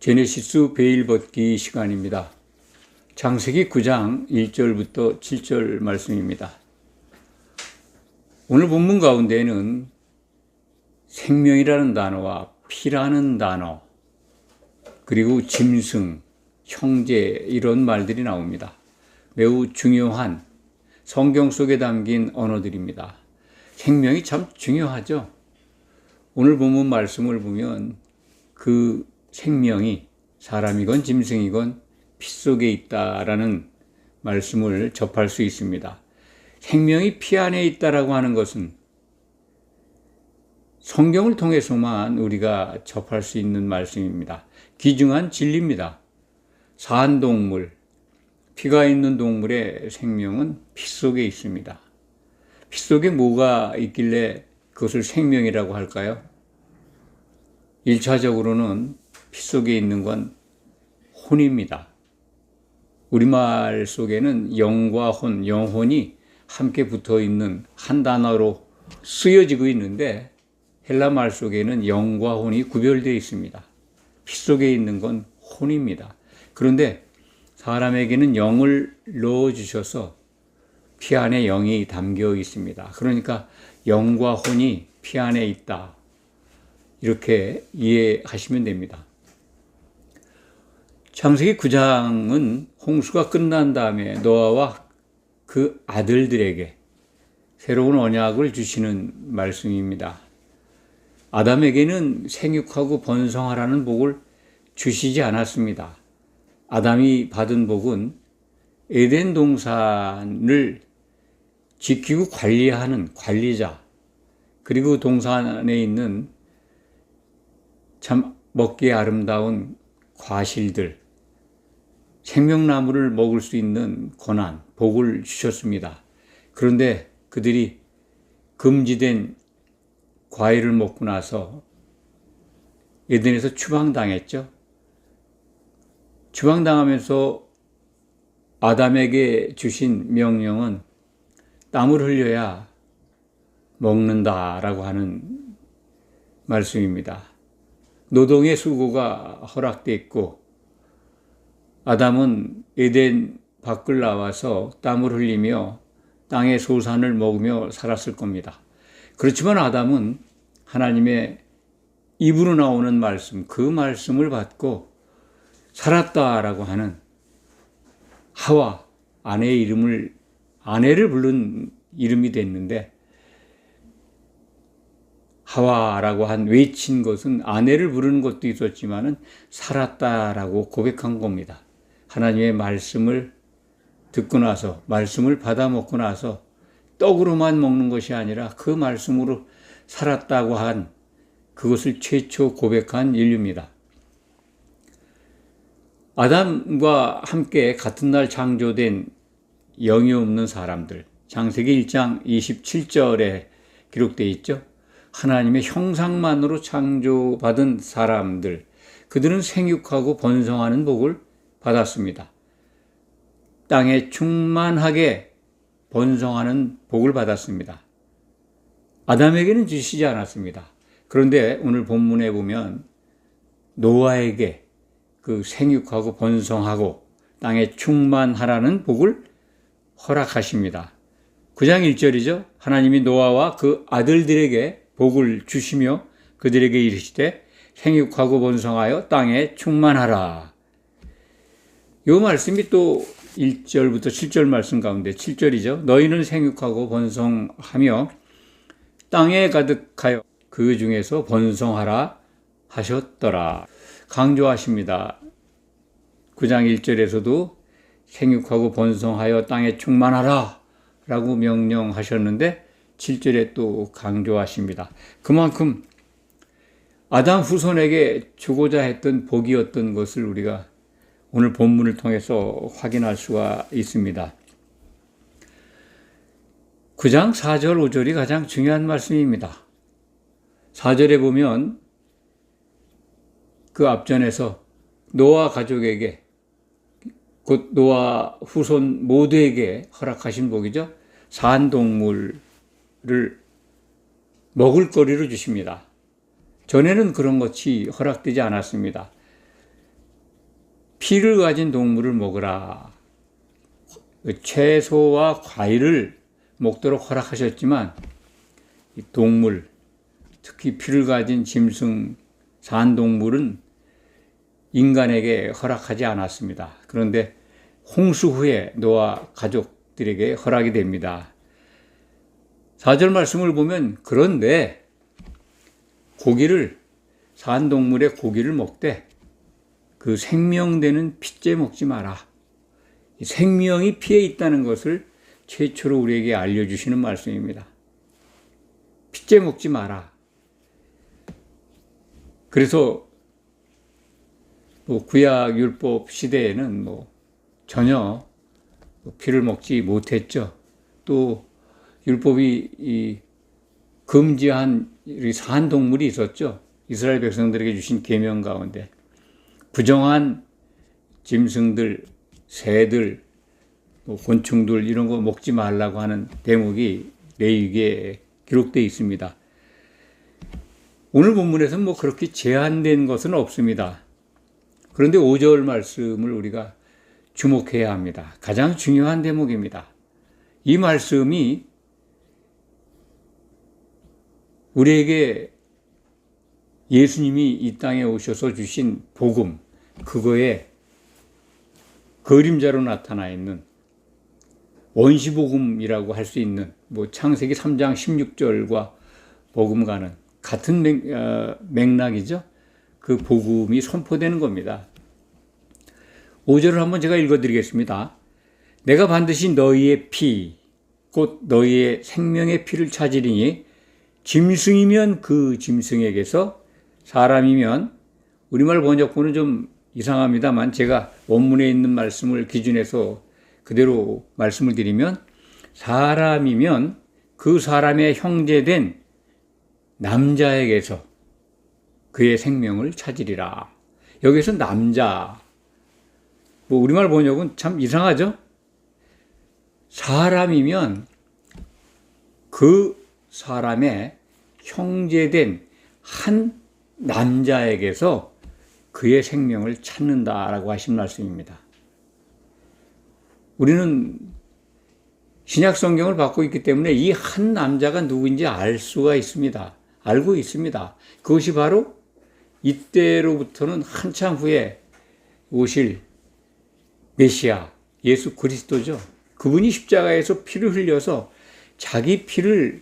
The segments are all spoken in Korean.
제네시스 베일 벗기 시간입니다. 창세기 9장 1절부터 7절 말씀입니다. 오늘 본문 가운데에는 생명이라는 단어와 피라는 단어, 그리고 짐승, 형제 이런 말들이 나옵니다. 매우 중요한 성경 속에 담긴 언어들입니다. 생명이 참 중요하죠. 오늘 본문 말씀을 보면 그 생명이 사람이건 짐승이건 피 속에 있다라는 말씀을 접할 수 있습니다. 생명이 피 안에 있다라고 하는 것은 성경을 통해서만 우리가 접할 수 있는 말씀입니다. 귀중한 진리입니다. 사한 동물, 피가 있는 동물의 생명은 피 속에 있습니다. 피 속에 뭐가 있길래 그것을 생명이라고 할까요? 1차적으로는 피 속에 있는 건 혼입니다. 우리말 속에는 영과 혼, 영혼이 함께 붙어 있는 한 단어로 쓰여지고 있는데 헬라 말 속에는 영과 혼이 구별되어 있습니다. 피 속에 있는 건 혼입니다. 그런데 사람에게는 영을 넣어주셔서 피 안에 영이 담겨 있습니다. 그러니까 영과 혼이 피 안에 있다. 이렇게 이해하시면 됩니다. 창세기 9장은 홍수가 끝난 다음에 노아와 그 아들들에게 새로운 언약을 주시는 말씀입니다. 아담에게는 생육하고 번성하라는 복을 주시지 않았습니다. 아담이 받은 복은 에덴 동산을 지키고 관리하는 관리자, 그리고 동산에 있는 참 먹기에 아름다운 과실들, 생명나무를 먹을 수 있는 권한, 복을 주셨습니다. 그런데 그들이 금지된 과일을 먹고 나서 에덴에서 추방당했죠. 추방당하면서 아담에게 주신 명령은 땀을 흘려야 먹는다라고 하는 말씀입니다. 노동의 수고가 허락됐고 아담은 에덴 밖을 나와서 땀을 흘리며 땅의 소산을 먹으며 살았을 겁니다. 그렇지만 아담은 하나님의 입으로 나오는 말씀, 그 말씀을 받고 살았다라고 하는 하와, 아내를 부른 이름이 됐는데, 하와라고 한 외친 것은 아내를 부르는 것도 있었지만은 살았다라고 고백한 겁니다. 하나님의 말씀을 듣고 나서, 말씀을 받아 먹고 나서 떡으로만 먹는 것이 아니라 그 말씀으로 살았다고 한 그것을 최초 고백한 인류입니다. 아담과 함께 같은 날 창조된 영이 없는 사람들, 창세기 1장 27절에 기록되어 있죠. 하나님의 형상만으로 창조받은 사람들, 그들은 생육하고 번성하는 복을 받았습니다. 땅에 충만하게 번성하는 복을 받았습니다. 아담에게는 주시지 않았습니다. 그런데 오늘 본문에 보면 노아에게 그 생육하고 번성하고 땅에 충만하라는 복을 허락하십니다. 9장 1절이죠. 하나님이 노아와 그 아들들에게 복을 주시며 그들에게 이르시되 생육하고 번성하여 땅에 충만하라. 이 말씀이 또 1절부터 7절 말씀 가운데 7절이죠. 너희는 생육하고 번성하며 땅에 가득하여 그 중에서 번성하라 하셨더라. 강조하십니다. 9장 1절에서도 생육하고 번성하여 땅에 충만하라 라고 명령하셨는데 7절에 또 강조하십니다. 그만큼 아담 후손에게 주고자 했던 복이었던 것을 우리가 오늘 본문을 통해서 확인할 수가 있습니다. 9장 4절 5절이 가장 중요한 말씀입니다. 4절에 보면 그 앞전에서 노아 가족에게, 곧 노아 후손 모두에게 허락하신 복이죠. 사한 동물을 먹을 거리로 주십니다. 전에는 그런 것이 허락되지 않았습니다. 피를 가진 동물을 먹으라. 채소와 과일을 먹도록 허락하셨지만 이 동물, 특히 피를 가진 짐승, 산동물은 인간에게 허락하지 않았습니다. 그런데 홍수 후에 노아 가족들에게 허락이 됩니다. 4절 말씀을 보면 그런데 산동물의 고기를 먹되 그 생명되는 피째 먹지 마라. 생명이 피에 있다는 것을 최초로 우리에게 알려주시는 말씀입니다. 피째 먹지 마라. 그래서 구약 율법 시대에는 전혀 피를 먹지 못했죠. 또 율법이 금지한 산동물이 있었죠. 이스라엘 백성들에게 주신 계명 가운데 부정한 짐승들, 새들, 곤충들 이런 거 먹지 말라고 하는 대목이 레위기에 기록되어 있습니다. 오늘 본문에서는 그렇게 제한된 것은 없습니다. 그런데 5절 말씀을 우리가 주목해야 합니다. 가장 중요한 대목입니다. 이 말씀이 우리에게 예수님이 이 땅에 오셔서 주신 복음, 그거에 그림자로 나타나 있는 원시복음이라고 할 수 있는 창세기 3장 16절과 복음과는 같은 맥락이죠. 그 복음이 선포되는 겁니다. 5절을 한번 제가 읽어드리겠습니다. 내가 반드시 너희의 피, 곧 너희의 생명의 피를 찾으리니 짐승이면 그 짐승에게서, 사람이면, 우리말 번역본은 좀 이상합니다만 제가 원문에 있는 말씀을 기준해서 그대로 말씀을 드리면, 사람이면 그 사람의 형제된 남자에게서 그의 생명을 찾으리라. 여기서 남자, 우리말 번역은 참 이상하죠? 사람이면 그 사람의 형제된 한 남자에게서 그의 생명을 찾는다라고 하신 말씀입니다. 우리는 신약 성경을 받고 있기 때문에 이 한 남자가 누구인지 알 수가 있습니다. 알고 있습니다. 그것이 바로 이때로부터는 한참 후에 오실 메시아 예수 그리스도죠. 그분이 십자가에서 피를 흘려서 자기 피를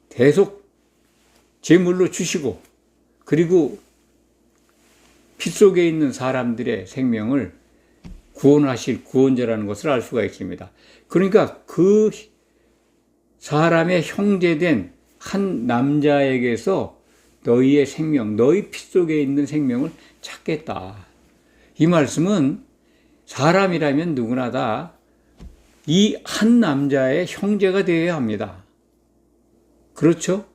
대속 제물로 주시고, 그리고 피 속에 있는 사람들의 생명을 구원하실 구원자라는 것을 알 수가 있습니다. 그러니까 그 사람의 형제된 한 남자에게서 너희의 생명, 너희 피 속에 있는 생명을 찾겠다. 이 말씀은 사람이라면 누구나 다 이 한 남자의 형제가 되어야 합니다. 그렇죠?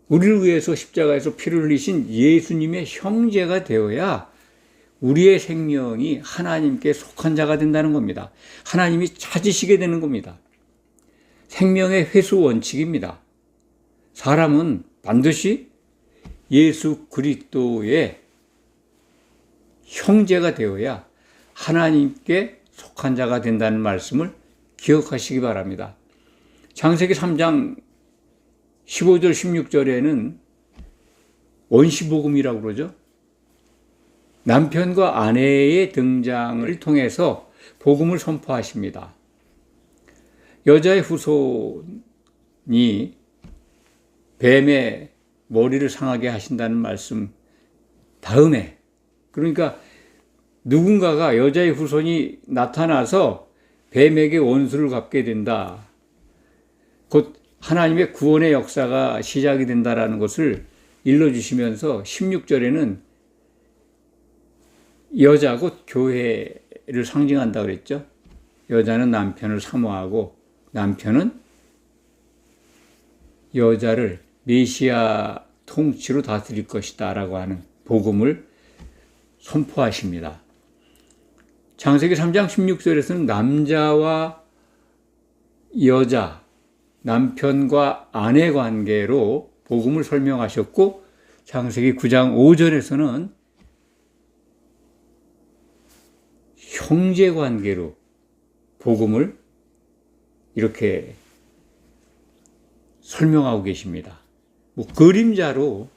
우리를 위해서 십자가에서 피를 흘리신 예수님의 형제가 되어야 우리의 생명이 하나님께 속한 자가 된다는 겁니다. 하나님이 찾으시게 되는 겁니다. 생명의 회수 원칙입니다. 사람은 반드시 예수 그리스도의 형제가 되어야 하나님께 속한 자가 된다는 말씀을 기억하시기 바랍니다. 창세기 3장 15절 16절에는 원시복음이라고 그러죠. 남편과 아내의 등장을 통해서 복음을 선포하십니다. 여자의 후손이 뱀의 머리를 상하게 하신다는 말씀 다음에, 그러니까 누군가가 여자의 후손이 나타나서 뱀에게 원수를 갚게 된다. 곧 하나님의 구원의 역사가 시작이 된다라는 것을 일러주시면서 16절에는 여자 곧 교회를 상징한다 그랬죠. 여자는 남편을 사모하고 남편은 여자를 메시아 통치로 다스릴 것이다 라고 하는 복음을 선포하십니다. 창세기 3장 16절에서는 남자와 여자, 남편과 아내 관계로 복음을 설명하셨고, 창세기 9장 5절에서는 형제 관계로 복음을 이렇게 설명하고 계십니다. 그림자로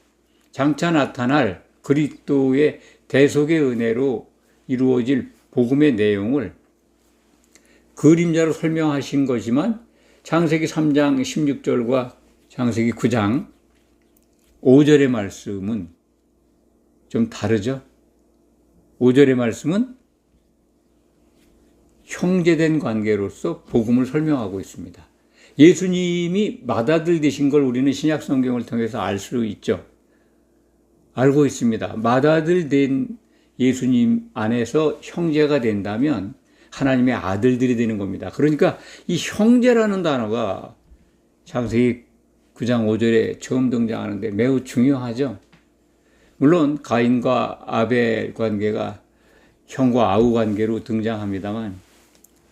장차 나타날 그리스도의 대속의 은혜로 이루어질 복음의 내용을 그림자로 설명하신 거지만 창세기 3장 16절과 창세기 9장 5절의 말씀은 좀 다르죠. 5절의 말씀은 형제된 관계로서 복음을 설명하고 있습니다. 예수님이 맏아들 되신 걸 우리는 신약 성경을 통해서 알 수 있죠. 알고 있습니다. 맏아들 된 예수님 안에서 형제가 된다면 하나님의 아들들이 되는 겁니다. 그러니까 이 형제라는 단어가 창세기 9장 5절에 처음 등장하는데 매우 중요하죠. 물론 가인과 아벨 관계가 형과 아우 관계로 등장합니다만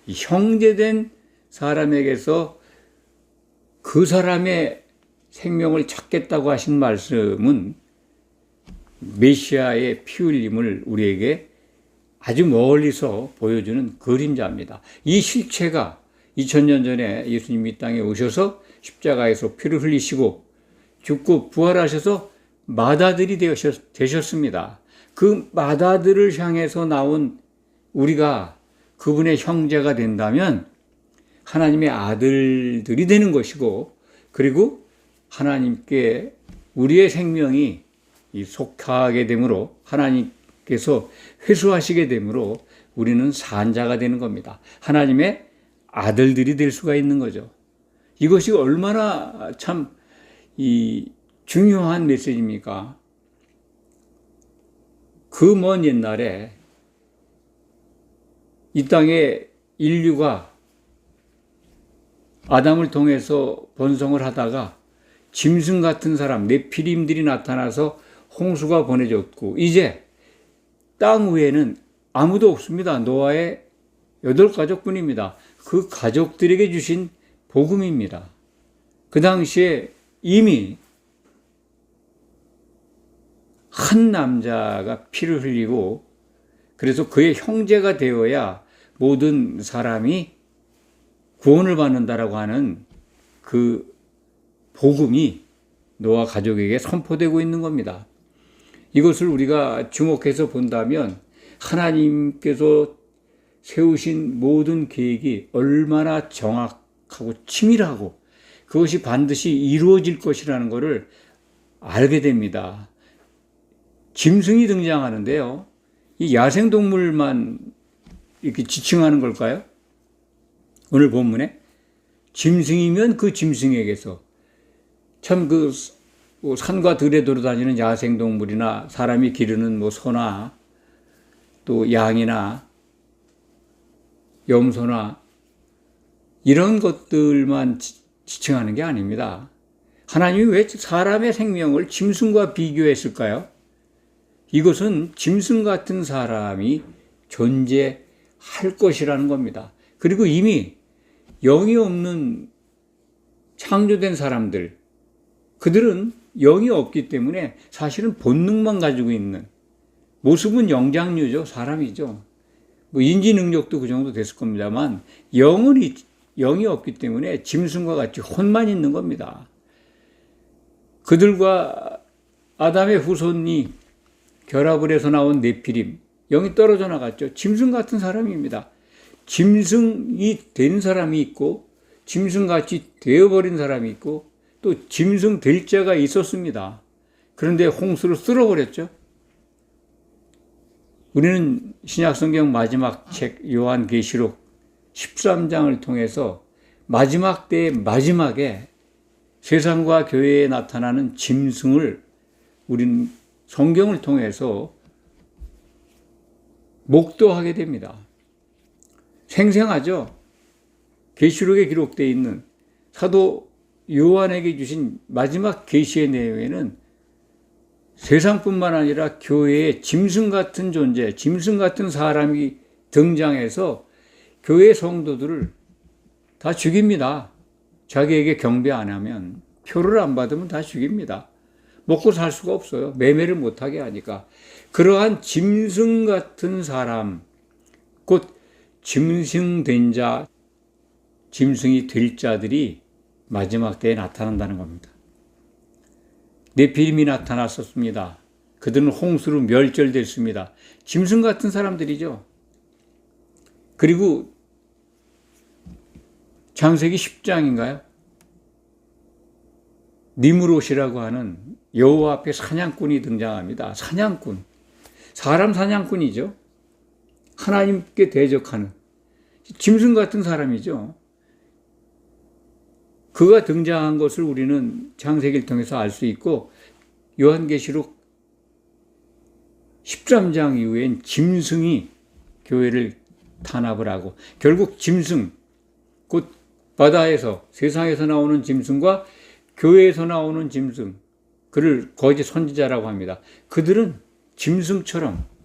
이 형제된 사람에게서 그 사람의 생명을 찾겠다고 하신 말씀은 메시아의 피 흘림을 우리에게 아주 멀리서 보여주는 그림자입니다. 이 실체가 2000년 전에 예수님이 이 땅에 오셔서 십자가에서 피를 흘리시고 죽고 부활하셔서 맏아들이 되셨습니다. 그 맏아들을 향해서 나온 우리가 그분의 형제가 된다면 하나님의 아들들이 되는 것이고, 그리고 하나님께 우리의 생명이 속하게 되므로 하나님께서 회수하시게 되므로 우리는 산자가 되는 겁니다. 하나님의 아들들이 될 수가 있는 거죠. 이것이 얼마나 참 중요한 메시지입니까? 그 먼 옛날에 이 땅에 인류가 아담을 통해서 번성을 하다가 짐승 같은 사람, 네피림들이 나타나서 홍수가 보내졌고, 이제 땅 위에는 아무도 없습니다. 노아의 8가족뿐입니다. 그 가족들에게 주신 복음입니다. 그 당시에 이미 한 남자가 피를 흘리고, 그래서 그의 형제가 되어야 모든 사람이 구원을 받는다라고 하는 그 복음이 노아 가족에게 선포되고 있는 겁니다. 이것을 우리가 주목해서 본다면 하나님께서 세우신 모든 계획이 얼마나 정확하고 치밀하고 그것이 반드시 이루어질 것이라는 것을 알게 됩니다. 짐승이 등장하는데요. 이 야생동물만 이렇게 지칭하는 걸까요? 오늘 본문에 짐승이면 그 짐승에게서 참 그 산과 들에 돌아다니는 야생동물이나 사람이 기르는 소나 또 양이나 염소나 이런 것들만 지칭하는 게 아닙니다. 하나님이 왜 사람의 생명을 짐승과 비교했을까요? 이것은 짐승 같은 사람이 존재할 것이라는 겁니다. 그리고 이미 영이 없는 창조된 사람들, 그들은 영이 없기 때문에 사실은 본능만 가지고 있는, 모습은 영장류죠. 사람이죠. 인지 능력도 그 정도 됐을 겁니다만 영이 없기 때문에 짐승과 같이 혼만 있는 겁니다. 그들과 아담의 후손이 결합을 해서 나온 네피림, 영이 떨어져 나갔죠. 짐승 같은 사람입니다. 짐승이 된 사람이 있고 짐승같이 되어버린 사람이 있고 또 짐승 될 자가 있었습니다. 그런데 홍수로 쓸어버렸죠. 우리는 신약성경 마지막 책 요한계시록 13장을 통해서 마지막 때의 마지막에 세상과 교회에 나타나는 짐승을 우리는 성경을 통해서 목도하게 됩니다. 생생하죠. 계시록에 기록되어 있는 사도 요한에게 주신 마지막 계시의 내용에는 세상뿐만 아니라 교회에 짐승 같은 존재, 짐승 같은 사람이 등장해서 교회 성도들을 다 죽입니다. 자기에게 경배 안 하면, 표를 안 받으면 다 죽입니다. 먹고 살 수가 없어요. 매매를 못하게 하니까. 그러한 짐승 같은 사람, 곧 짐승된 자, 짐승이 될 자들이 마지막 때에 나타난다는 겁니다. 네피림이 나타났었습니다. 그들은 홍수로 멸절됐습니다. 짐승 같은 사람들이죠. 그리고 창세기 10장인가요? 니므롯이라고 하는 여호와 앞에 사냥꾼이 등장합니다. 사냥꾼. 사람 사냥꾼이죠. 하나님께 대적하는 짐승 같은 사람이죠. 그가 등장한 것을 우리는 창세기를 통해서 알 수 있고, 요한계시록 13장 이후엔 짐승이 교회를 탄압을 하고, 결국 짐승, 곧 바다에서 세상에서 나오는 짐승과 교회에서 나오는 짐승, 그를 거짓 선지자라고 합니다. 그들은 짐승처럼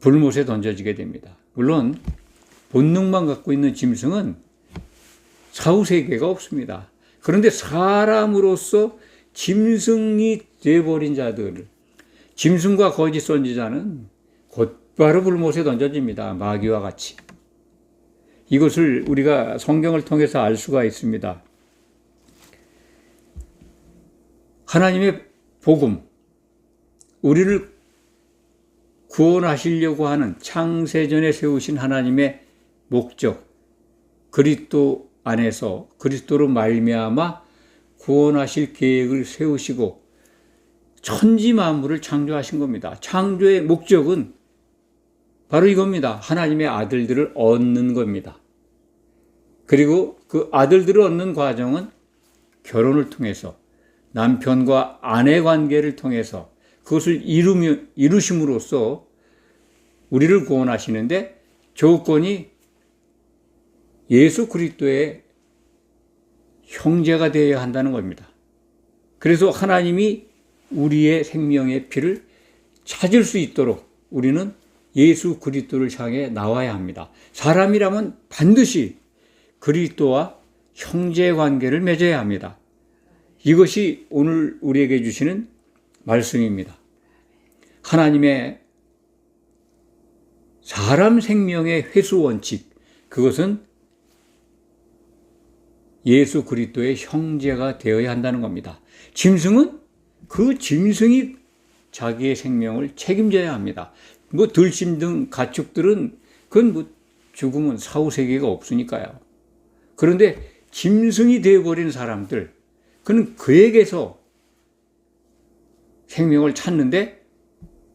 불못에 던져지게 됩니다. 물론 본능만 갖고 있는 짐승은 사후세계가 없습니다. 그런데 사람으로서 짐승이 되어버린 자들, 짐승과 거짓 선지자는 곧바로 불못에 던져집니다. 마귀와 같이. 이것을 우리가 성경을 통해서 알 수가 있습니다. 하나님의 복음, 우리를 구원하시려고 하는 창세전에 세우신 하나님의 목적, 그리스도 안에서 그리스도로 말미암아 구원하실 계획을 세우시고 천지 만물을 창조하신 겁니다. 창조의 목적은 바로 이겁니다. 하나님의 아들들을 얻는 겁니다. 그리고 그 아들들을 얻는 과정은 결혼을 통해서, 남편과 아내 관계를 통해서 그것을 이루심으로써 우리를 구원하시는데, 조건이 예수 그리스도의 형제가 되어야 한다는 겁니다. 그래서 하나님이 우리의 생명의 피를 찾을 수 있도록 우리는 예수 그리스도를 향해 나와야 합니다. 사람이라면 반드시 그리스도와 형제 관계를 맺어야 합니다. 이것이 오늘 우리에게 주시는 말씀입니다. 하나님의 사람 생명의 회수 원칙, 그것은 예수 그리스도의 형제가 되어야 한다는 겁니다. 짐승은 그 짐승이 자기의 생명을 책임져야 합니다. 들짐 등 가축들은 그건 죽으면 사후세계가 없으니까요. 그런데 짐승이 되어버린 사람들, 그는 그에게서 생명을 찾는데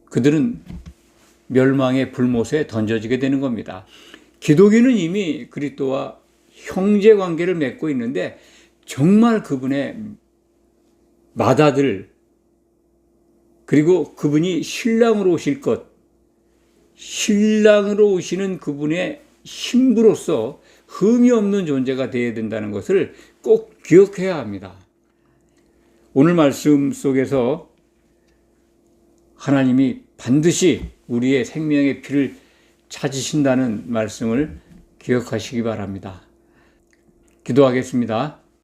그들은 멸망의 불못에 던져지게 되는 겁니다. 기독인은 이미 그리스도와 형제 관계를 맺고 있는데, 정말 그분의 맏아들, 그리고 그분이 신랑으로 오실 것, 신랑으로 오시는 그분의 신부로서 흠이 없는 존재가 되어야 된다는 것을 꼭 기억해야 합니다. 오늘 말씀 속에서 하나님이 반드시 우리의 생명의 피를 찾으신다는 말씀을 기억하시기 바랍니다. 기도하겠습니다.